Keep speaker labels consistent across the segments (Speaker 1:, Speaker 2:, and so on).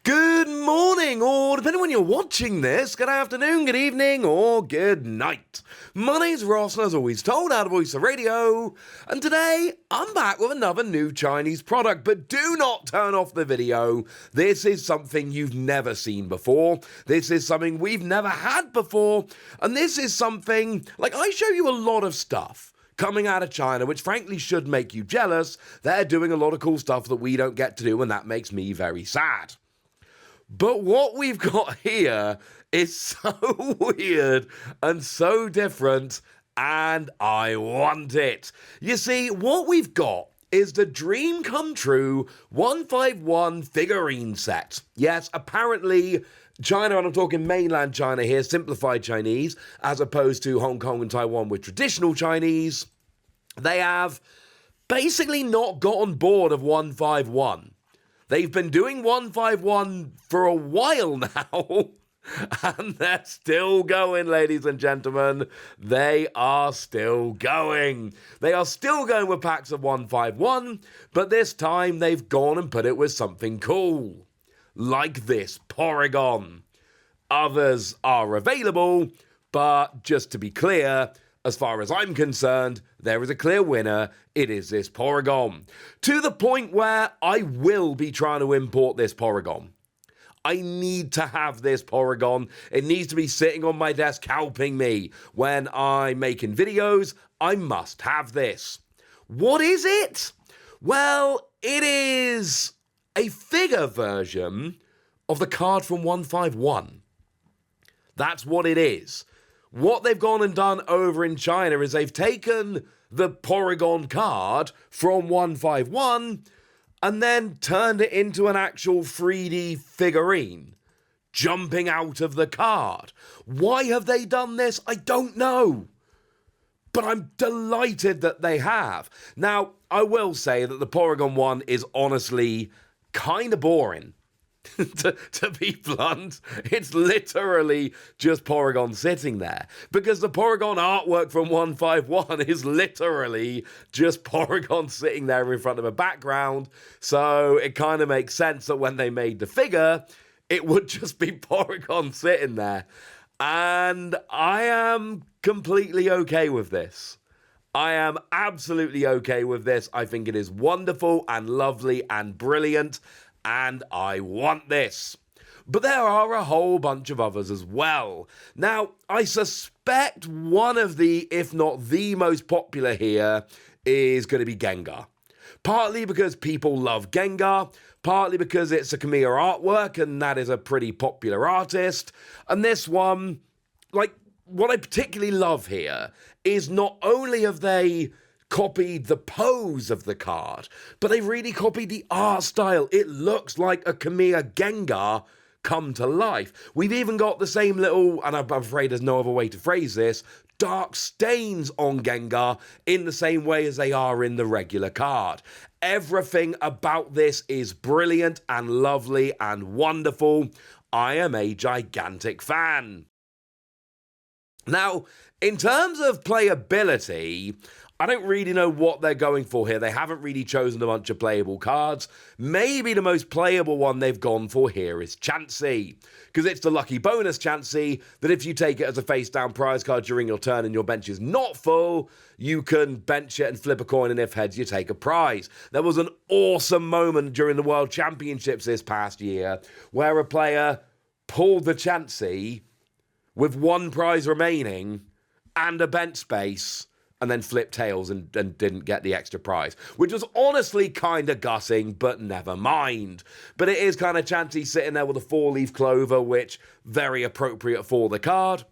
Speaker 1: Good morning, or depending on when you're watching this, good afternoon, good evening, or good night. My name's Ross, and as always told, out of Voice of Radio, and today I'm back with another new Chinese product, but do not turn off the video. This is something you've never seen before, this is something we've never had before, and this is something, like I show you a lot of stuff coming out of China, which frankly should make you jealous. They're doing a lot of cool stuff that we don't get to do, and that makes me very sad. But what we've got here is so weird and so different, and I want it. You see, what we've got is the Dream Come True 151 figurine set. Yes, apparently China, and I'm talking mainland China here, simplified Chinese, as opposed to Hong Kong and Taiwan with traditional Chinese, they have basically not gotten bored of 151. They've been doing 151 for a while now, and they're still going, ladies and gentlemen. They are still going. They are still going with packs of 151, but this time they've gone and put it with something cool, like this Porygon. Others are available, but just to be clear, as far as I'm concerned, there is a clear winner. It is this Porygon. To the point where I will be trying to import this Porygon. I need to have this Porygon. It needs to be sitting on my desk helping me. When I'm making videos, I must have this. What is it? Well, it is a figure version of the card from 151. That's what it is. What they've gone and done over in China is they've taken the Porygon card from 151 and then turned it into an actual 3D figurine, jumping out of the card. Why have they done this? I don't know. But I'm delighted that they have. Now, I will say that the Porygon one is honestly kind of boring. to be blunt, it's literally just Porygon sitting there. Because the Porygon artwork from 151 is literally just Porygon sitting there in front of a background. So it kind of makes sense that when they made the figure, it would just be Porygon sitting there. And I am completely okay with this. I am absolutely okay with this. I think it is wonderful and lovely and brilliant. And I want this. But there are a whole bunch of others as well. Now, I suspect one of the, if not the most popular here, is going to be Gengar. Partly because people love Gengar, partly because it's a Kamiya artwork, and that is a pretty popular artist. And this one, like, what I particularly love here is not only have they copied the pose of the card, but they really copied the art style. It looks like a Kamiya Gengar come to life. We've even got the same little, and I'm afraid there's no other way to phrase this, dark stains on Gengar in the same way as they are in the regular card. Everything about this is brilliant and lovely and wonderful. I am a gigantic fan. Now, in terms of playability, I don't really know what they're going for here. They haven't really chosen a bunch of playable cards. Maybe the most playable one they've gone for here is Chansey, because it's the lucky bonus Chansey that if you take it as a face-down prize card during your turn and your bench is not full, you can bench it and flip a coin, and if heads, you take a prize. There was an awesome moment during the World Championships this past year where a player pulled the Chansey with one prize remaining and a bench space, and then flipped tails and didn't get the extra prize, which was honestly kind of gutting, but never mind. But it is kind of Chansey sitting there with a 4-leaf clover, which very appropriate for the card.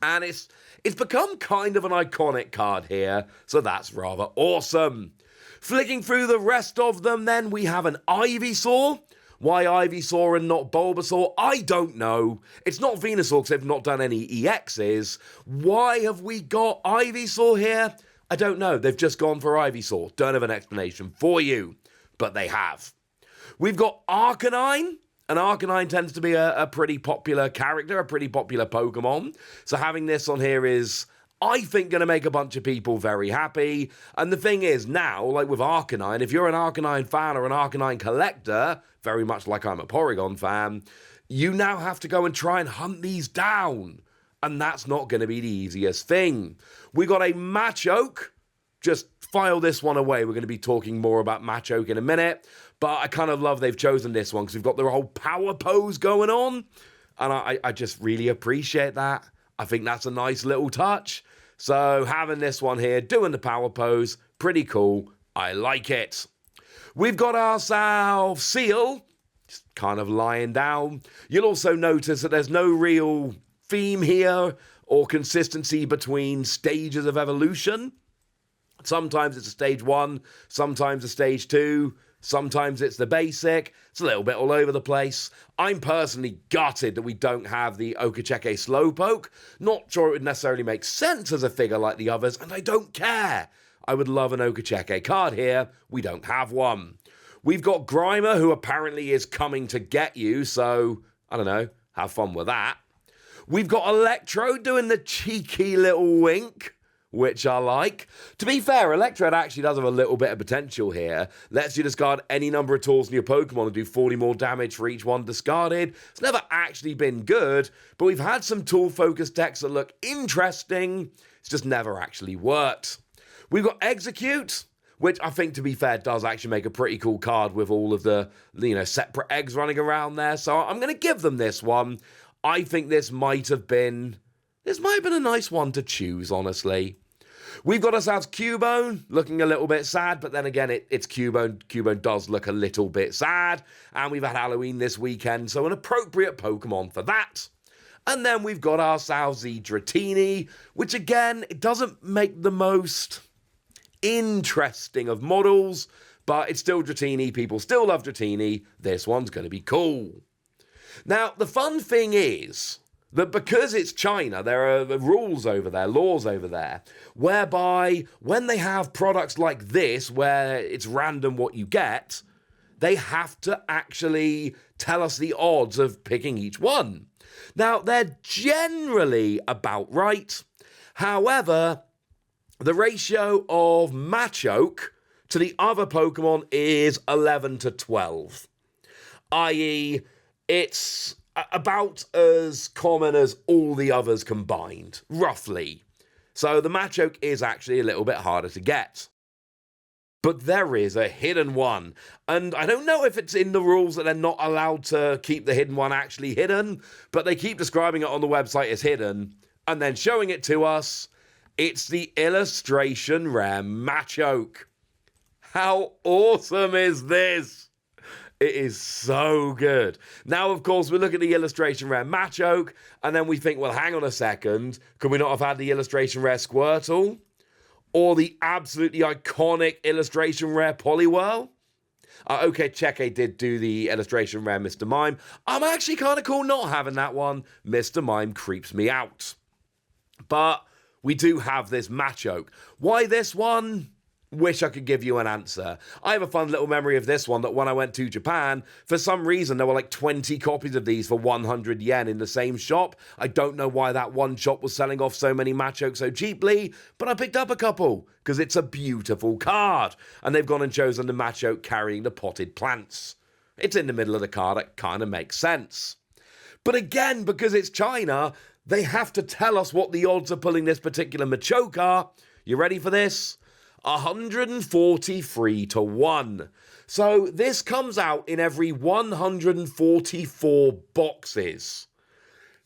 Speaker 1: And it's become kind of an iconic card here, so that's rather awesome. Flicking through the rest of them, then we have an Ivysaur. Why Ivysaur and not Bulbasaur? I don't know. It's not Venusaur because they've not done any EXs. Why have we got Ivysaur here? I don't know. They've just gone for Ivysaur. Don't have an explanation for you, but they have. We've got Arcanine, and Arcanine tends to be a pretty popular character, a pretty popular Pokemon. So having this on here is I think going to make a bunch of people very happy. And the thing is now, like with Arcanine, if you're an Arcanine fan or an Arcanine collector, very much like I'm a Porygon fan, you now have to go and try and hunt these down. And that's not going to be the easiest thing. We got a Machoke. Just file this one away. We're going to be talking more about Machoke in a minute. But I kind of love they've chosen this one because we've got the whole power pose going on. And I just really appreciate that. I think that's a nice little touch. So having this one here, doing the power pose, pretty cool. I like it. We've got ourselves Seal, just kind of lying down. You'll also notice that there's no real theme here or consistency between stages of evolution. Sometimes it's a stage 1, sometimes a stage 2, sometimes it's the basic. It's a little bit all over the place. I'm personally gutted that we don't have the Okacheke Slowpoke. Not sure it would necessarily make sense as a figure like the others, and I don't care. I would love an Okacheke card here. We don't have one. We've got Grimer, who apparently is coming to get you, so, I don't know, have fun with that. We've got Electrode doing the cheeky little wink, which I like. To be fair, Electrode actually does have a little bit of potential here. Lets you discard any number of tools in your Pokemon and do 40 more damage for each one discarded. It's never actually been good, but we've had some tool-focused decks that look interesting. It's just never actually worked. We've got Execute, which I think, to be fair, does actually make a pretty cool card with all of the, separate eggs running around there. So I'm going to give them this one. I think this might have been a nice one to choose, honestly. We've got ourselves Cubone, looking a little bit sad, but then again, it's Cubone. Cubone does look a little bit sad, and we've had Halloween this weekend, so an appropriate Pokemon for that. And then we've got ourselves the Dratini, which again, it doesn't make the most interesting of models, but it's still Dratini. People still love Dratini. This one's going to be cool. Now, the fun thing is that because it's China, there are rules over there, laws over there, whereby when they have products like this, where it's random what you get, they have to actually tell us the odds of picking each one. Now, they're generally about right. However, the ratio of Machoke to the other Pokemon is 11 to 12, i.e., it's about as common as all the others combined, roughly. So the Machoke is actually a little bit harder to get. But there is a hidden one, and I don't know if it's in the rules that they're not allowed to keep the hidden one actually hidden, but they keep describing it on the website as hidden, and then showing it to us. It's the illustration rare Machoke. How awesome is this? It is so good. Now, of course, we look at the illustration rare Machoke, and then we think, well, hang on a second. Could we not have had the illustration rare Squirtle? Or the absolutely iconic illustration rare Poliwhirl? Okacheke did do the illustration rare Mr. Mime. I'm actually kind of cool not having that one. Mr. Mime creeps me out. But we do have this Machoke. Why this one? Wish I could give you an answer. I have a fun little memory of this one that when I went to Japan, for some reason there were like 20 copies of these for 100 yen in the same shop. I don't know why that one shop was selling off so many Machoke so cheaply, but I picked up a couple because it's a beautiful card. And they've gone and chosen the Machoke carrying the potted plants. It's in the middle of the card. It kind of makes sense. But again, because it's China, they have to tell us what the odds of pulling this particular Machoke are. You ready for this? 143 to 1. So this comes out in every 144 boxes.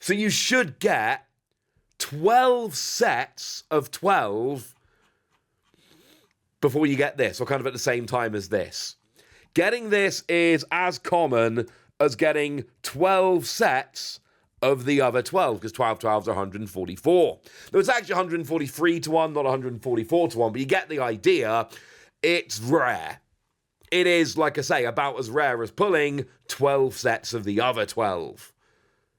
Speaker 1: So you should get 12 sets of 12 before you get this, or kind of at the same time as this. Getting this is as common as getting 12 sets of the other 12, because 12 12s are 144. There was actually 143 to 1, not 144 to 1, but you get the idea. It's rare. It is, like I say, about as rare as pulling 12 sets of the other 12.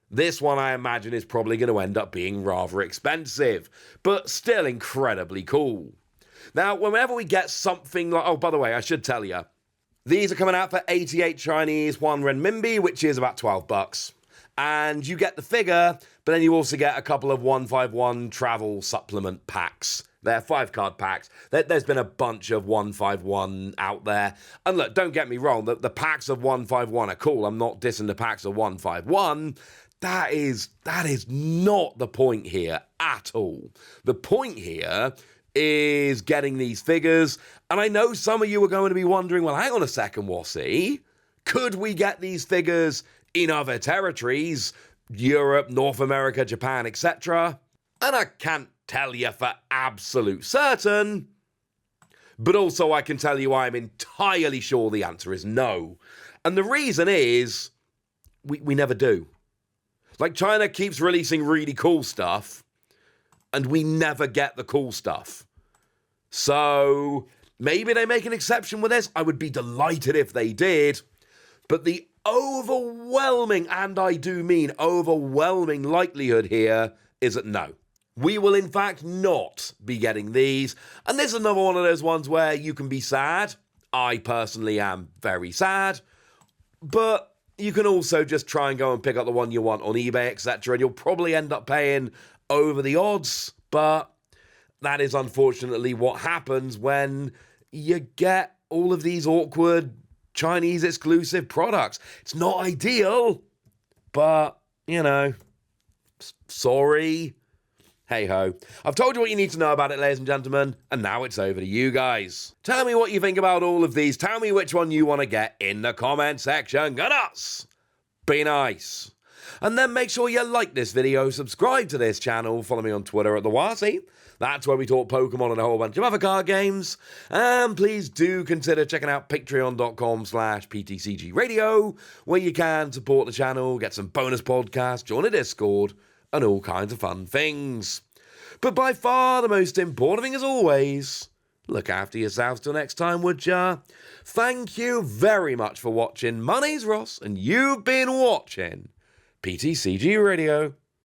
Speaker 1: This one, I imagine, is probably going to end up being rather expensive, but still incredibly cool. Now, whenever we get something like... Oh, by the way, I should tell you, these are coming out for 88 Chinese 1 renminbi, which is about $12. And you get the figure, But then you also get a couple of 151 travel supplement packs. They're 5-card packs. There's been a bunch of 151 out there. And look, don't get me wrong, the packs of 151 are cool. I'm not dissing the packs of 151. That is not the point here at all. The point here is getting these figures. And I know some of you are going to be wondering, well, hang on a second, Wassy. Could we get these figures in other territories? Europe, North America, Japan, etc.? And I can't tell you for absolute certain, but also I can tell you I'm entirely sure the answer is no. And the reason is, we never do. Like, China keeps releasing really cool stuff, and we never get the cool stuff. So, maybe they make an exception with this. I would be delighted if they did. But the overwhelming, and I do mean overwhelming likelihood here is that no. We will, in fact, not be getting these. And this is another one of those ones where you can be sad. I personally am very sad. But you can also just try and go and pick up the one you want on eBay, etc. And you'll probably end up paying over the odds. But that is unfortunately what happens when you get all of these awkward Chinese exclusive products. It's not ideal, but, you know, sorry. Hey ho. I've told you what you need to know about it, ladies and gentlemen, and now it's over to you guys. Tell me what you think about all of these. Tell me which one you want to get in the comment section. Get us! Be nice. And then make sure you like this video, subscribe to this channel, follow me on Twitter at the Wassy. That's where we talk Pokemon and a whole bunch of other card games. And please do consider checking out patreon.com/PTCG Radio, where you can support the channel, get some bonus podcasts, join a Discord, and all kinds of fun things. But by far the most important thing, as always, look after yourselves till next time, would ya? Thank you very much for watching. My name's Ross, and you've been watching PTCG Radio.